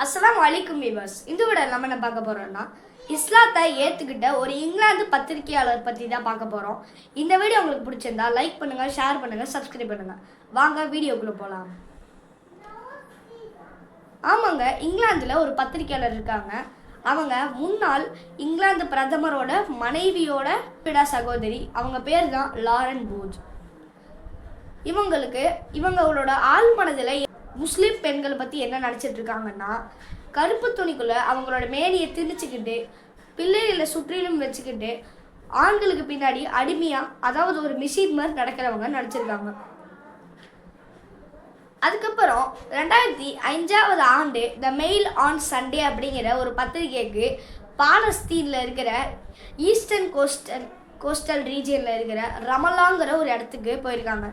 அஸ்ஸலாமு அலைக்கும் வீவர்ஸ். இந்த விட நம்ம என்ன பார்க்க போறோம்னா இஸ்லாத்தை ஏற்றுக்கிட்ட ஒரு இங்கிலாந்து பத்திரிகையாளர் பற்றி தான் பார்க்க போகிறோம். இந்த வீடியோ உங்களுக்கு பிடிச்சிருந்தா லைக் பண்ணுங்கள், ஷேர் பண்ணுங்கள், சப்ஸ்கிரைப் பண்ணுங்கள். வாங்க வீடியோக்குள்ளே போகலாம். ஆமாங்க, இங்கிலாந்தில் ஒரு பத்திரிகையாளர் இருக்காங்க. அவங்க முன்னாள் இங்கிலாந்து பிரதமரோட மனைவியோட பிடா சகோதரி. அவங்க பேர் தான் லாரன் பூத். இவங்களோட ஆள் மனதில் முஸ்லீம் பெண்களை பற்றி என்ன நினச்சிட்டு இருக்காங்கன்னா, கருப்பு துணிக்குள்ளே அவங்களோட மேனியை திணிச்சுக்கிட்டு பிள்ளைகளை சுற்றிலும் வச்சுக்கிட்டு ஆண்களுக்கு பின்னாடி அடிமையாக, அதாவது ஒரு மிஷின் மாதிரி நடக்கிறவங்க நினச்சிருக்காங்க. அதுக்கப்புறம் 2005 ஆண்டு த மெயில் ஆன் சண்டே அப்படிங்கிற ஒரு பத்திரிகைக்கு பாலஸ்தீனில் இருக்கிற ஈஸ்டர்ன் கோஸ்டல் ரீஜியனில் இருக்கிற ரமலாங்கிற ஒரு இடத்துக்கு போயிருக்காங்க.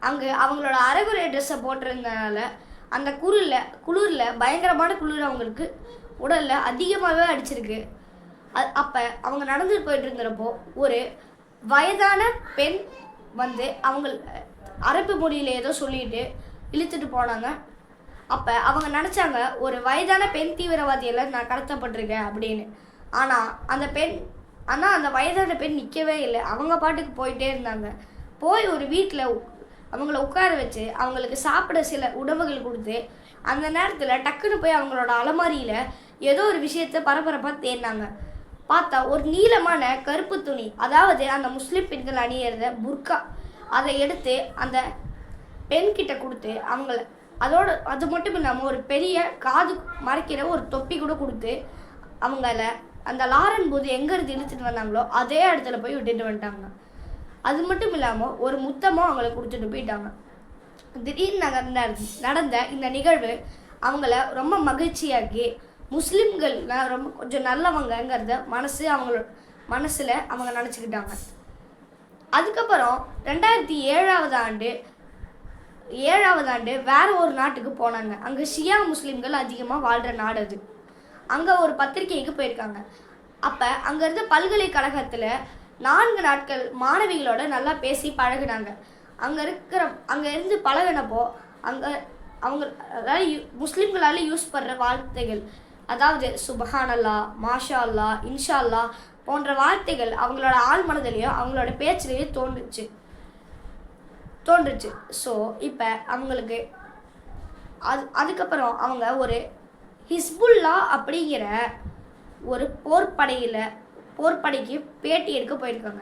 அங்கே அவங்களோட அரைகுறை ட்ரெஸ்ஸை போட்டிருந்தனால அந்த குளிரில் பயங்கரமான குளிர் அவங்களுக்கு உடலில் அதிகமாகவே அடிச்சிருக்கு. அப்போ அவங்க நடந்துட்டு போயிட்டு இருக்கிறப்போ ஒரு வயதான பெண் வந்து அவங்க அரபு மொழியில் ஏதோ சொல்லிட்டு இழுத்துட்டு போனாங்க. அப்போ அவங்க நினச்சாங்க ஒரு வயதான பெண் தீவிரவாதியில் நான் கடத்தப்பட்டிருக்கேன் அப்படின்னு. ஆனால் அந்த வயதான பெண் நிற்கவே இல்லை. அவங்க பாட்டுக்கு போயிட்டே இருந்தாங்க. போய் ஒரு வீட்டில் அவங்கள உட்கார வச்சு அவங்களுக்கு சாப்பிட சில உணவுகள் கொடுத்து அந்த நேரத்தில் டக்குன்னு போய் அவங்களோட அலமாரியில் ஏதோ ஒரு விஷயத்தை பரபரப்பாக தேடினாங்க. பார்த்தா ஒரு நீளமான கருப்பு துணி, அதாவது அந்த முஸ்லீம் பெண்கள் அணியிறத புர்கா, அதை எடுத்து அந்த பெண்கிட்ட கொடுத்து அது மட்டும் இல்லாமல் ஒரு பெரிய காது மறைக்கிற ஒரு தொப்பி கூட கொடுத்து அவங்கள அந்த லாரன் பூத் எங்கேருந்து இழுத்துட்டு வந்தாங்களோ அதே இடத்துல போய் விட்டுட்டு வந்துட்டாங்க. அது மட்டும் இல்லாமல் ஒரு முத்தமும் அவங்கள கொடுத்துட்டு போயிட்டாங்க. திடீர்னு நடந்த இந்த நிகழ்வு அவங்கள ரொம்ப மகிழ்ச்சியாக்கி முஸ்லீம்கள்லாம் ரொம்ப கொஞ்சம் நல்லவங்கிறத அவங்களோட மனசில் அவங்க நினச்சிக்கிட்டாங்க. அதுக்கப்புறம் 2007 ஆண்டு வேற ஒரு நாட்டுக்கு போனாங்க. அங்கே ஷியா முஸ்லீம்கள் அதிகமாக வாழ்கிற நாடு அது. அங்கே ஒரு பத்திரிகைக்கு போயிருக்காங்க. அப்போ அங்கே இருந்த பல்கலைக்கழகத்தில் 4 நாட்கள் மாணவிகளோட நல்லா பேசி பழகினாங்க. அங்கே இருந்து பழகினப்போ முஸ்லீம்களால் யூஸ் பண்ணுற வார்த்தைகள், அதாவது சுபஹானல்லா, மாஷா அல்லா, இன்ஷா அல்லா போன்ற வார்த்தைகள் அவங்களோட ஆழ் மனதிலையும் அவங்களோட பேச்சிலையும் தோன்றுச்சு. ஸோ இப்போ அவங்களுக்கு அதுக்கப்புறம் அவங்க ஒரு ஹிஸ்புல்லா அப்படிங்கிற ஒரு போர்ப்படைக்கு பேட்டி எடுக்க போயிருக்காங்க.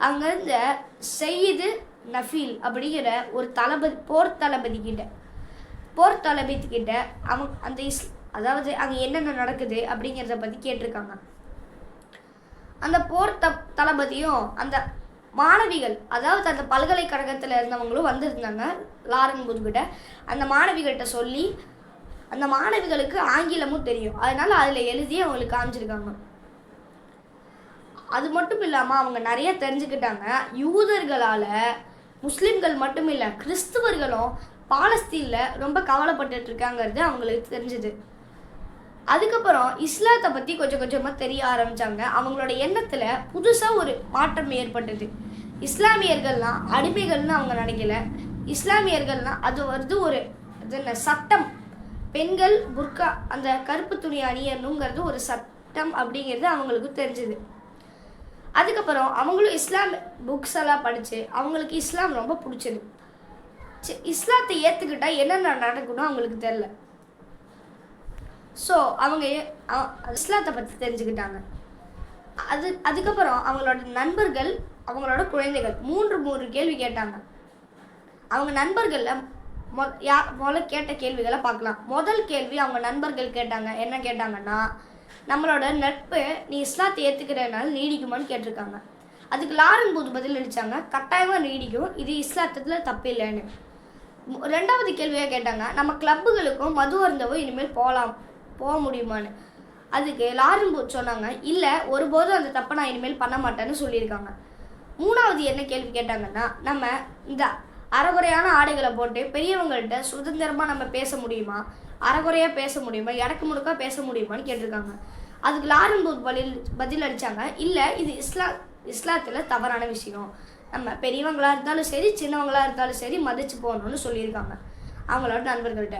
அங்கேருந்த சையீது நஃபீல் அப்படிங்கிற ஒரு போர் தளபதி கிட்ட அவங்க அதாவது அங்கே என்னென்ன நடக்குது அப்படிங்கிறத பற்றி கேட்டிருக்காங்க. அந்த போர் தளபதியும் அந்த மாணவிகள், அதாவது அந்த பல்கலைக்கழகத்தில் இருந்தவங்களும் வந்திருந்தாங்க லாரன் பூத் கிட்ட. அந்த மாணவிகள்கிட்ட சொல்லி அந்த மாணவிகளுக்கு ஆங்கிலமும் தெரியும், அதனால அதில் எழுதி அவங்களுக்கு காமிச்சிருக்காங்க. அது மட்டும் இல்லாமல் அவங்க நிறைய தெரிஞ்சுக்கிட்டாங்க. யூதர்களால் முஸ்லீம்கள் மட்டும் இல்லை, கிறிஸ்துவர்களும் பாலஸ்தீனில் ரொம்ப கவலைப்பட்டு இருக்காங்கிறது அவங்களுக்கு தெரிஞ்சுது. அதுக்கப்புறம் இஸ்லாத்தை பற்றி கொஞ்சம் கொஞ்சமாக தெரிய ஆரம்பித்தாங்க. அவங்களோட எண்ணத்தில் புதுசாக ஒரு மாற்றம் ஏற்பட்டது. இஸ்லாமியர்கள்லாம் அடிமைகள்னு அவங்க நினைக்கல. இஸ்லாமியர்கள்லாம் அது வந்து ஒரு சட்டம், பெண்கள் புர்கா அந்த கருப்பு துணி அணியணுங்கிறது ஒரு சட்டம் அப்படிங்கிறது அவங்களுக்கு தெரிஞ்சுது. அதுக்கப்புறம் அவங்களும் இஸ்லாம் புக்ஸ் எல்லாம் படித்து அவங்களுக்கு இஸ்லாம் ரொம்ப பிடிச்சது. இஸ்லாத்தை ஏற்றுக்கிட்டால் என்னென்ன நடக்கணும் அவங்களுக்கு தெரில. ஸோ அவங்க இஸ்லாத்தை பற்றி தெரிஞ்சுக்கிட்டாங்க. அதுக்கப்புறம் அவங்களோட நண்பர்கள், அவங்களோட குழந்தைகள் 3 கேள்வி கேட்டாங்க. அவங்க நண்பர்களில் முதல்ல கேட்ட கேள்விகளை பார்க்கலாம். முதல் கேள்வி அவங்க நண்பர்கள் கேட்டாங்க. என்ன கேட்டாங்கன்னா, நம்மளோட நட்பு நீ இஸ்லாத்தை ஏற்றுக்கிறதுனால நீடிக்குமான்னு கேட்டிருக்காங்க. அதுக்கு லாரன் பூத் பதில் அளித்தாங்க, கட்டாயமாக நீடிக்கும், இது இஸ்லாத்தில் தப்பு இல்லைன்னு. 2வது கேள்வியாக கேட்டாங்க, நம்ம கிளப்புகளுக்கும் மது அருந்தவும் இனிமேல் போக முடியுமான்னு. அதுக்கு லாரன் பூத் சொன்னாங்க, இல்லை, ஒருபோதும் அந்த தப்பை நான் இனிமேல் பண்ண மாட்டேன்னு சொல்லியிருக்காங்க. 3வது என்ன கேள்வி கேட்டாங்கன்னா, நம்ம இந்த அறகுறையான ஆடைகளை போட்டு பெரியவங்கள்ட்ட சுதந்திரமாக நம்ம பேச முடியுமா, அறகுறையாக பேச முடியுமா, இடக்கு முடுக்காக பேச முடியுமான்னு கேட்டிருக்காங்க. அதுக்கு லாரன் பூத் பதில் அளித்தாங்க, இல்லை, இது இஸ்லாத்தில் தவறான விஷயம், நம்ம பெரியவங்களாக இருந்தாலும் சரி சின்னவங்களாக இருந்தாலும் சரி மதித்து போகணும்னு சொல்லியிருக்காங்க அவங்களோட நண்பர்கள்ட்ட.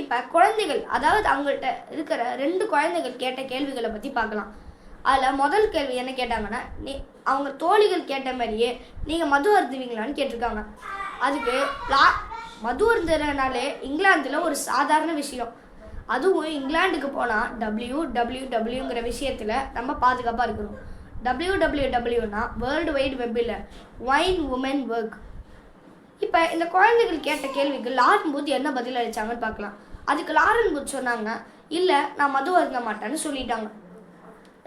இப்போ குழந்தைகள், அதாவது அவங்கள்ட்ட இருக்கிற 2 குழந்தைகள் கேட்ட கேள்விகளை பற்றி பார்க்கலாம். அதில் முதல் கேள்வி என்ன கேட்டாங்கன்னா, அவங்க தோழிகள் கேட்ட மாதிரியே நீங்கள் மது அருந்துவீங்களான்னு கேட்டிருக்காங்க. அதுக்கு மது அருந்துறனாலே இங்கிலாந்தில் ஒரு சாதாரண விஷயம். அதுவும் இங்கிலாந்துக்கு போனால் WWWங்கிற விஷயத்தில் நம்ம பாதுகாப்பாக இருக்கணும். WWWனா வேர்ல்டு வைட் வெப்பில் வைன் உமன் ஒர்க். இப்போ இந்த குழந்தைகள் கேட்ட கேள்விக்கு லாரன் பூத் என்ன பதில் அளித்தாங்கன்னு பார்க்கலாம். அதுக்கு லாரன் பூத் சொன்னாங்க, இல்லை நான் மது அருந்த மாட்டேன்னு சொல்லிட்டாங்க.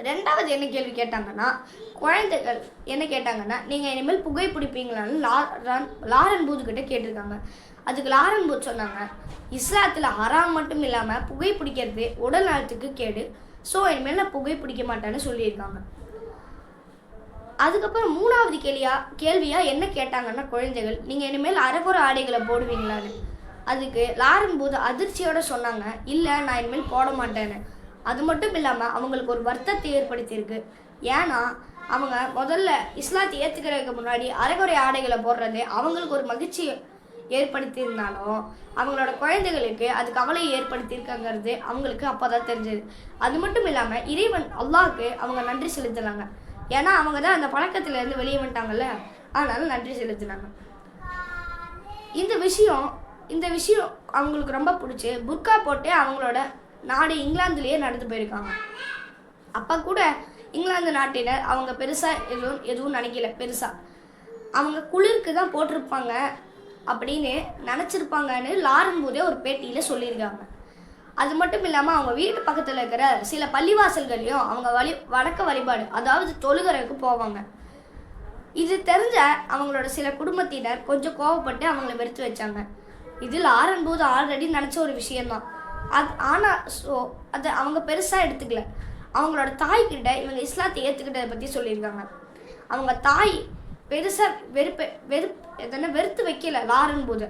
2வது என்ன கேள்வி கேட்டாங்கன்னா, குழந்தைகள் என்ன கேட்டாங்கன்னா, நீங்கள் இனிமேல் புகைப்பிடிப்பீங்களான்னு லாரன் பூத் கிட்ட கேட்டிருக்காங்க. அதுக்கு லாரன் பூத் சொன்னாங்க, இஸ்லாத்தில் ஹராம் மட்டும் இல்லாமல் புகைப்பிடிக்கிறது உடல் நலத்துக்கு கேடு, ஸோ இனிமேல் நான் புகைப்பிடிக்க மாட்டேன்னு சொல்லியிருக்காங்க. அதுக்கப்புறம் 3வது கேள்வியாக என்ன கேட்டாங்கன்னா குழந்தைகள், நீங்கள் இனிமேல் அரைகுறை ஆடைகளை போடுவீங்களான்னு. அதுக்கு லாரன் பூத் அதிர்ச்சியோடு சொன்னாங்க, இல்லை நான் இனிமேல் போட மாட்டேன்னு. அது மட்டும் இல்லாமல் அவங்களுக்கு ஒரு வருத்தத்தை ஏற்படுத்தியிருக்கு. ஏன்னா அவங்க முதல்ல இஸ்லாத்தை ஏற்றுக்கிறதுக்கு முன்னாடி அரைகுறை ஆடைகளை போடுறது அவங்களுக்கு ஒரு மகிழ்ச்சி ஏற்படுத்தியிருந்தாலும் அவங்களோட குழந்தைகளுக்கு அது கவலையை ஏற்படுத்தியிருக்காங்கிறது அவங்களுக்கு அப்போ தான் தெரிஞ்சது. அது மட்டும் இல்லாமல் இறைவன் அல்லாஹ்க்கு அவங்க நன்றி செலுத்துனாங்க. ஏன்னா அவங்க தான் அந்த பழக்கத்திலேருந்து வெளியே வந்துட்டாங்கல்ல, அதனால நன்றி செலுத்தினாங்க. இந்த விஷயம் அவங்களுக்கு ரொம்ப பிடிச்சி புர்கா போட்டு அவங்களோட நாடு இங்கிலாந்துலேயே நடந்து போயிருக்காங்க. அப்போ கூட இங்கிலாந்து நாட்டினர் அவங்க பெருசாக எதுவும் நினைக்கல. பெருசாக அவங்க குளிருக்கு தான் போட்டிருப்பாங்க அப்படின்னு நினச்சிருப்பாங்கன்னு லாரன் பூத்தே ஒரு பேட்டியில் சொல்லியிருக்காங்க. அது மட்டும் இல்லாமல் அவங்க வீட்டு பக்கத்தில் இருக்கிற சில பள்ளிவாசல்களையும் அவங்க வணக்க வழிபாடு, அதாவது தொழுகிறதுக்கு போவாங்க. இது தெரிஞ்ச அவங்களோட சில குடும்பத்தினர் கொஞ்சம் கோவப்பட்டு அவங்கள வெறுத்து வச்சாங்க. இது லாரன் பூத் ஆல்ரெடி நினச்ச ஒரு விஷயந்தான். ஆனால் அதை அவங்க பெருசாக எடுத்துக்கல. அவங்களோட தாய்கிட்ட இவங்க இஸ்லாத்தை ஏற்றுக்கிட்டதை பற்றி சொல்லியிருக்காங்க. அவங்க தாய் பெருசாக வெறுத்து வைக்கல லாரன் பூத்.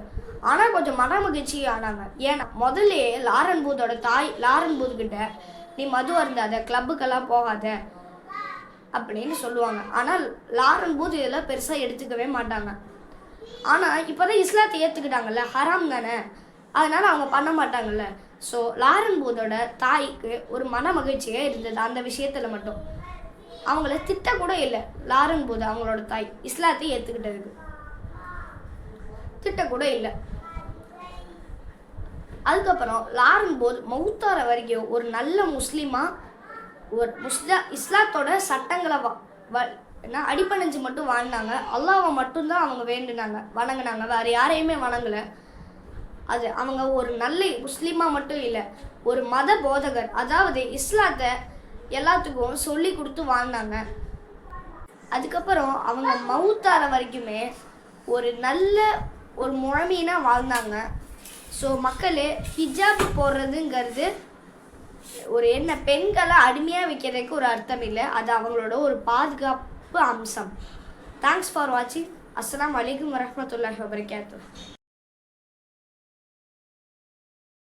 ஆனால் கொஞ்சம் மன மகிழ்ச்சி ஆனாங்க. ஏன்னா முதல்ல லாரன் பூத்தோட தாய் லாரன் பூத்கிட்ட நீ மது அருந்தாத, கிளப்புக்கெல்லாம் போகாத அப்படின்னு சொல்லுவாங்க. ஆனால் லாரன் பூத் இதெல்லாம் பெருசாக எடுத்துக்கவே மாட்டாங்க. ஆனால் இப்போ தான் இஸ்லாத்தை ஏற்றுக்கிட்டாங்கல்ல, ஹராம் தானே, அதனால் அவங்க பண்ண மாட்டாங்கல்ல. ஸோ லாரன் பூத்தோட தாய்க்கு ஒரு மன மகிழ்ச்சியே இருந்தது அந்த விஷயத்தில் மட்டும். அவங்கள திட்டக்கூட இல்லை லாரன் பூத் அவங்களோட தாய் இஸ்லாத்தை ஏற்றுக்கிட்டதுக்கு திட்டக்கூட இல்லை. அதுக்கப்புறம் லாரன் பூத் மௌத்தார வரைக்கும் ஒரு நல்ல முஸ்லீமாக இஸ்லாத்தோட சட்டங்களை அடிப்படைஞ்சு மட்டும் வாழ்ந்தாங்க. அல்லாஹ்வை மட்டும்தான் அவங்க வணங்கினாங்க, வேறு யாரையுமே வணங்கலை. அது அவங்க ஒரு நல்ல முஸ்லீமாக மட்டும் இல்லை, ஒரு மத போதகர், அதாவது இஸ்லாத்தை எல்லாத்துக்கும் சொல்லி கொடுத்து வாழ்ந்தாங்க. அதுக்கப்புறம் அவங்க மௌத்தார வரைக்குமே ஒரு நல்ல ஒரு முழமையினா வாழ்ந்தாங்க. ஸோ மக்களே, ஹிஜாப் போடுறதுங்கிறது ஒரு பெண்களை அடிமையாக வைக்கிறதுக்கு ஒரு அர்த்தம் இல்லை, அது அவங்களோட ஒரு பாதுகாப்பு அம்சம். தேங்க்ஸ் ஃபார் வாட்சிங். அஸ்ஸலாமு அலைக்கும் வரஹ்மத்துல்லாஹி வபரகாத்துஹு.